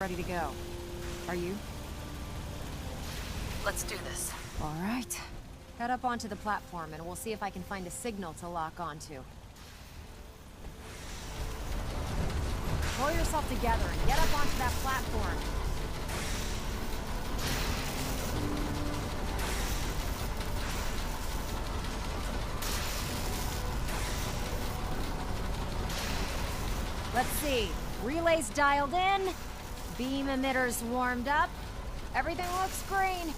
ready to go. Are you? Let's do this. All right. Head up onto the platform and we'll see if I can find a signal to lock onto. Pull yourself together and get up onto that platform. Let's see. Relays dialed in. Beam emitters warmed up. Everything looks green.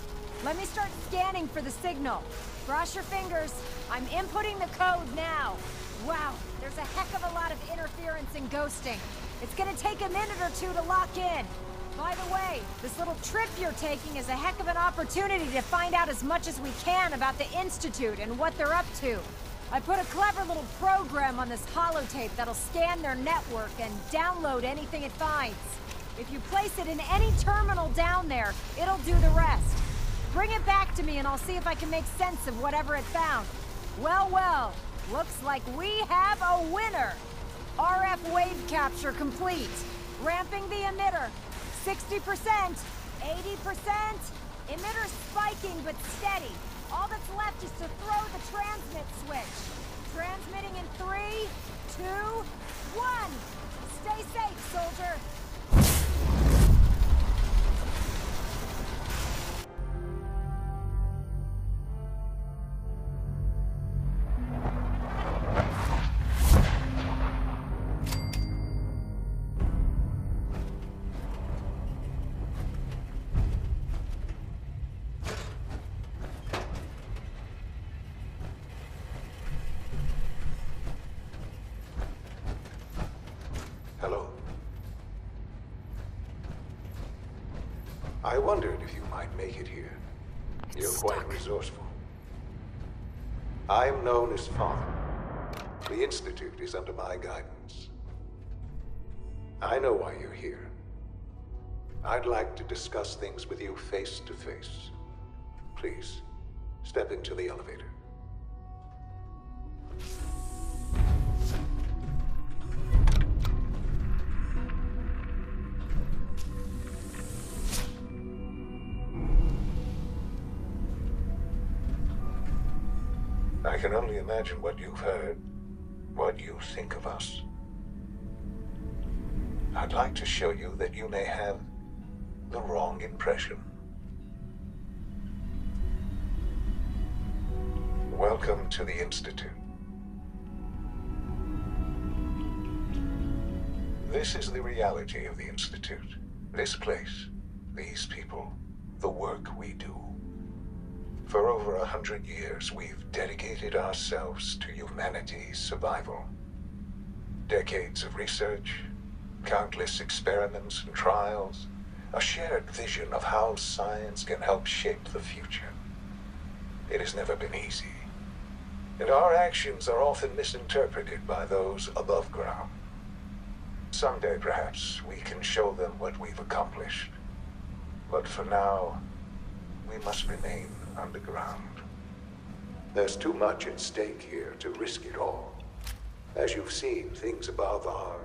Let me start scanning for the signal. Cross your fingers. I'm inputting the code now. Wow, there's a heck of a lot of interference and ghosting. It's gonna take a minute or two to lock in. By the way, this little trip you're taking is a heck of an opportunity to find out as much as we can about the Institute and what they're up to. I put a clever little program on this holotape that'll scan their network and download anything it finds. If you place it in any terminal down there, it'll do the rest. Bring it back to me and I'll see if I can make sense of whatever it found. Well, well, looks like we have a winner. RF wave capture complete. Ramping the emitter. 60%, 80%. Emitter spiking but steady. All that's left is to throw the transmit switch. Transmitting in 3, 2, 1. Stay safe, soldier. Hello. I wondered if you might make it here. You're quite resourceful. I'm known as Father. The Institute is under my guidance. I know why you're here. I'd like to discuss things with you face to face. Please, step into the elevator. I can only imagine what you've heard, what you think of us. I'd like to show you that you may have the wrong impression. Welcome to the Institute. This is the reality of the Institute. This place, these people, the work we do. For over 100 years, we've dedicated ourselves to humanity's survival. Decades of research, countless experiments and trials, a shared vision of how science can help shape the future. It has never been easy, and our actions are often misinterpreted by those above ground. Someday, perhaps, we can show them what we've accomplished. But for now, we must remain underground. There's too much at stake here to risk it all. As you've seen, things above are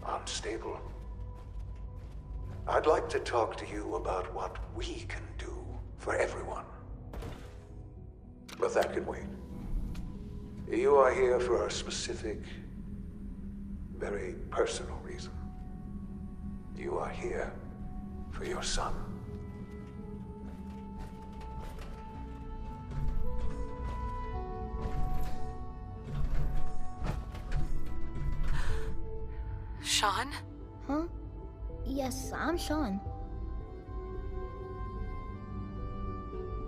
unstable. I'd like to talk to you about what we can do for everyone. But that can wait. You are here for a specific, very personal reason. You are here for your son. Shaun? Huh? Yes, I'm Shaun.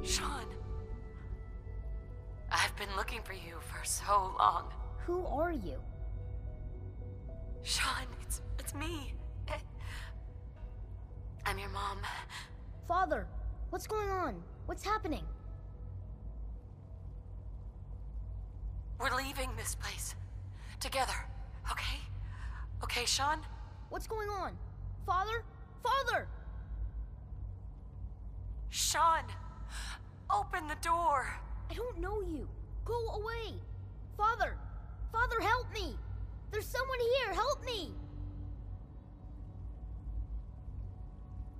Shaun. I've been looking for you for so long. Who are you? Shaun, it's me. I'm your mom. Father, what's going on? What's happening? We're leaving this place. Together, okay? Okay, Shaun? What's going on? Father? Father! Shaun! Open the door! I don't know you. Go away! Father! Father, help me! There's someone here! Help me!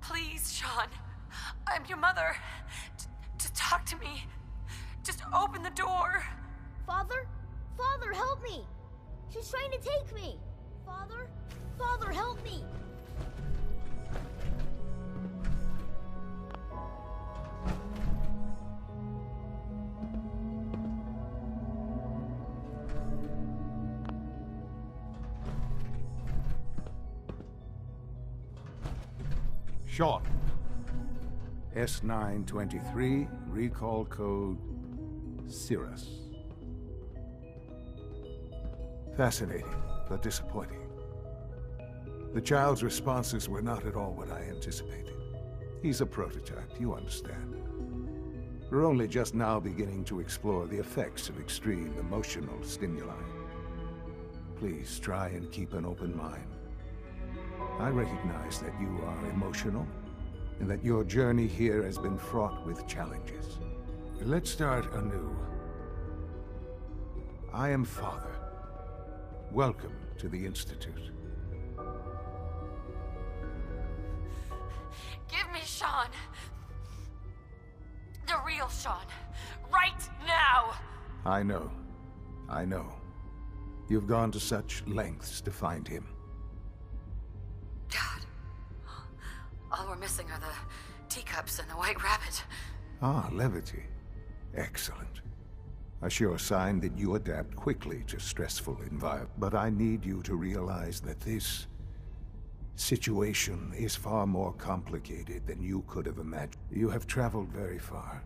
Please, Shaun. I'm your mother. To talk to me. Just open the door. Father? Father, help me! She's trying to take me! Father? Father, help me! Shaun. S923, recall code Cirrus. Fascinating, but disappointing. The child's responses were not at all what I anticipated. He's a prototype, you understand. We're only just now beginning to explore the effects of extreme emotional stimuli. Please try and keep an open mind. I recognize that you are emotional, and that your journey here has been fraught with challenges. Let's start anew. I am Father. Welcome to the Institute. Give me Shaun. The real Shaun. Right now! I know. I know. You've gone to such lengths to find him. God. All we're missing are the teacups and the white rabbit. Ah, levity. Excellent. A sure sign that you adapt quickly to stressful environments. But I need you to realize that this situation is far more complicated than you could have imagined. You have traveled very far,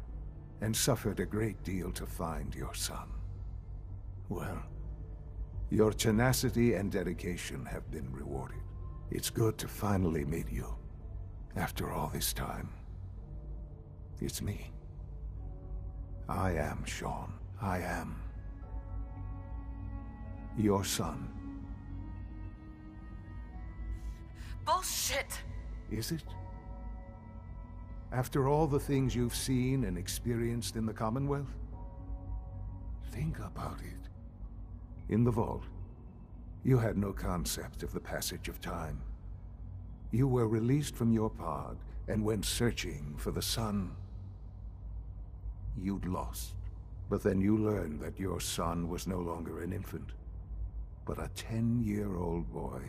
and suffered a great deal to find your son. Well, your tenacity and dedication have been rewarded. It's good to finally meet you. After all this time, it's me. I am Shaun. I am your son. Bullshit! Is it? After all the things you've seen and experienced in the Commonwealth? Think about it. In the vault, you had no concept of the passage of time. You were released from your pod and went searching for the son you'd lost. But then you learned that your son was no longer an infant, but a 10-year-old boy.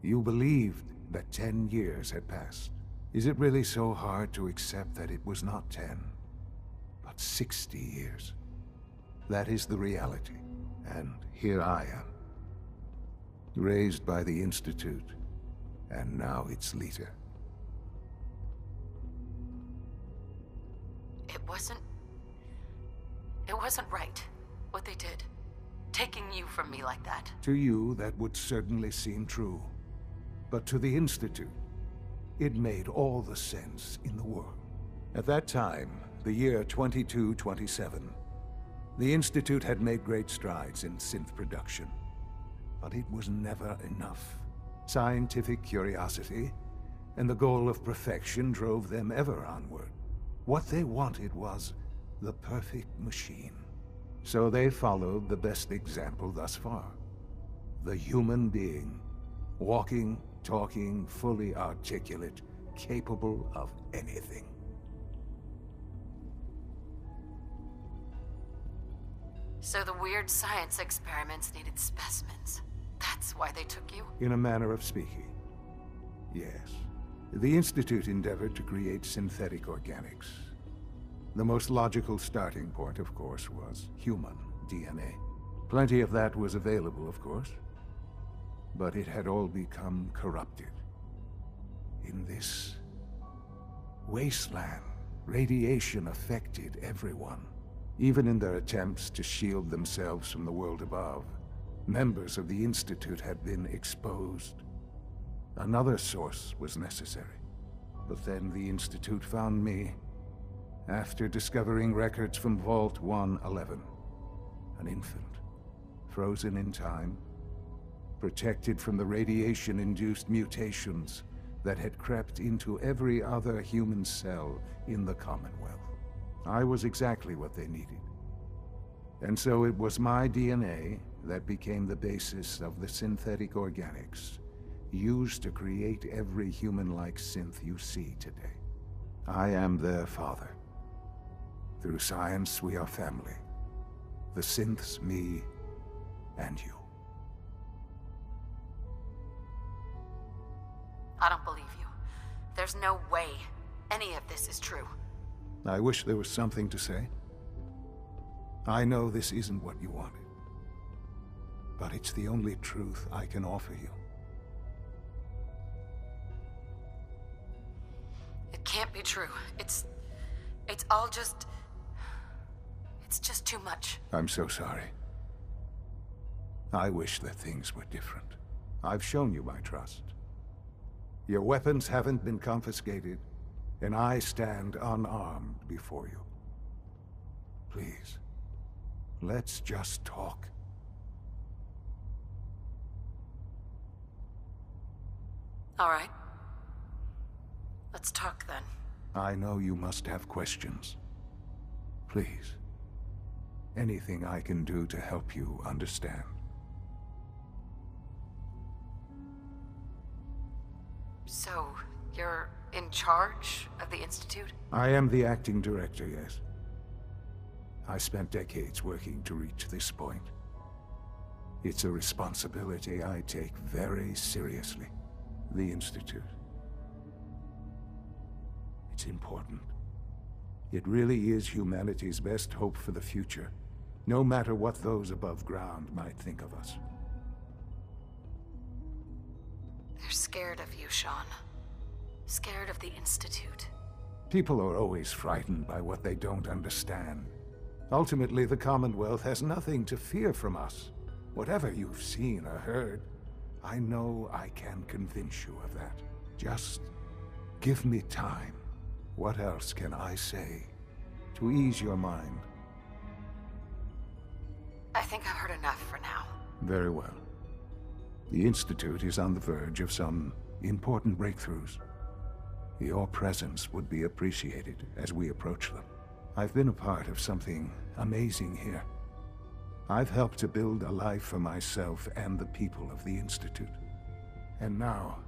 You believed that 10 years had passed. Is it really so hard to accept that it was not 10, but 60 years? That is the reality, and here I am. Raised by the Institute, and now its leader. It wasn't right, what they did. Taking you from me like that. To you, that would certainly seem true. But to the Institute, it made all the sense in the world. At that time, the year 2227, the Institute had made great strides in synth production. But it was never enough. Scientific curiosity and the goal of perfection drove them ever onward. What they wanted was the perfect machine. So they followed the best example thus far. The human being. Walking, talking, fully articulate, capable of anything. So the weird science experiments needed specimens. That's why they took you? In a manner of speaking, yes. The Institute endeavored to create synthetic organics. The most logical starting point, of course, was human DNA. Plenty of that was available, of course. But it had all become corrupted. In this wasteland, radiation affected everyone. Even in their attempts to shield themselves from the world above, members of the Institute had been exposed. Another source was necessary. But then the Institute found me, after discovering records from Vault 111. An infant, frozen in time, protected from the radiation-induced mutations that had crept into every other human cell in the Commonwealth. I was exactly what they needed. And so it was my DNA that became the basis of the synthetic organics used to create every human-like synth you see today. I am their father. Through science, we are family. The synths, me, and you. I don't believe you. There's no way any of this is true. I wish there was something to say. I know this isn't what you wanted, but it's the only truth I can offer you. It can't be true. It's all just... It's just too much. I'm so sorry. I wish that things were different. I've shown you my trust. Your weapons haven't been confiscated, and I stand unarmed before you. Please, let's just talk. All right. Let's talk then. I know you must have questions. Please, anything I can do to help you understand. So, you're in charge of the Institute? I am the acting director, yes. I spent decades working to reach this point. It's a responsibility I take very seriously. The Institute. It's important. It really is humanity's best hope for the future, no matter what those above ground might think of us. They're scared of you, Shaun. Scared of the Institute. People are always frightened by what they don't understand. Ultimately, the Commonwealth has nothing to fear from us. Whatever you've seen or heard, I know I can convince you of that. Just give me time. What else can I say to ease your mind? I think I've heard enough for now. Very well. The Institute is on the verge of some important breakthroughs. Your presence would be appreciated as we approach them. I've been a part of something amazing here. I've helped to build a life for myself and the people of the Institute. And now,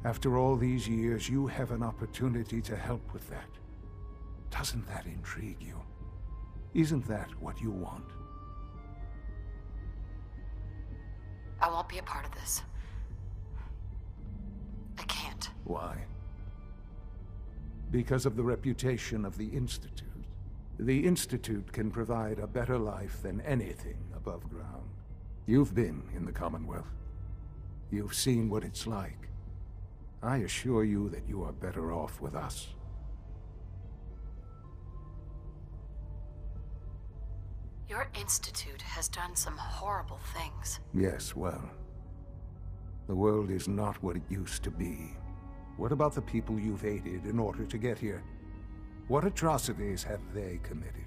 after all these years, you have an opportunity to help with that. Doesn't that intrigue you? Isn't that what you want? I won't be a part of this. I can't. Why? Because of the reputation of the Institute. The Institute can provide a better life than anything above ground. You've been in the Commonwealth. You've seen what it's like. I assure you that you are better off with us. Your Institute has done some horrible things. Yes, well, the world is not what it used to be. What about the people you've aided in order to get here? What atrocities have they committed?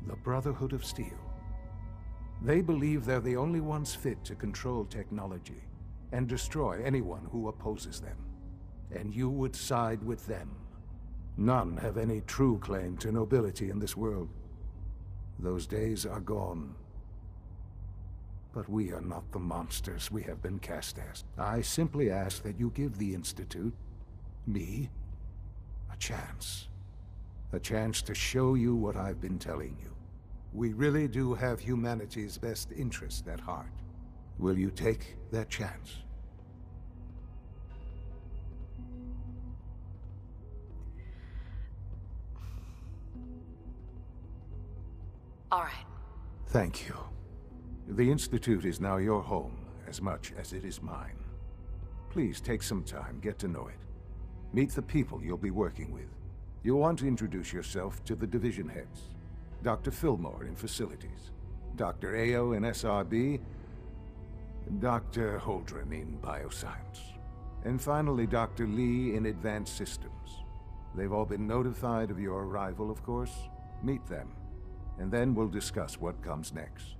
The Brotherhood of Steel. They believe they're the only ones fit to control technology and destroy anyone who opposes them. And you would side with them. None have any true claim to nobility in this world. Those days are gone. But we are not the monsters we have been cast as. I simply ask that you give the Institute, me, a chance. A chance to show you what I've been telling you. We really do have humanity's best interest at heart. Will you take that chance? All right. Thank you. The Institute is now your home, as much as it is mine. Please take some time, get to know it. Meet the people you'll be working with. You'll want to introduce yourself to the division heads. Dr. Fillmore in Facilities, Dr. Ayo in SRB, Dr. Holdren in Bioscience, and finally Dr. Lee in Advanced Systems. They've all been notified of your arrival, of course. Meet them, and then we'll discuss what comes next.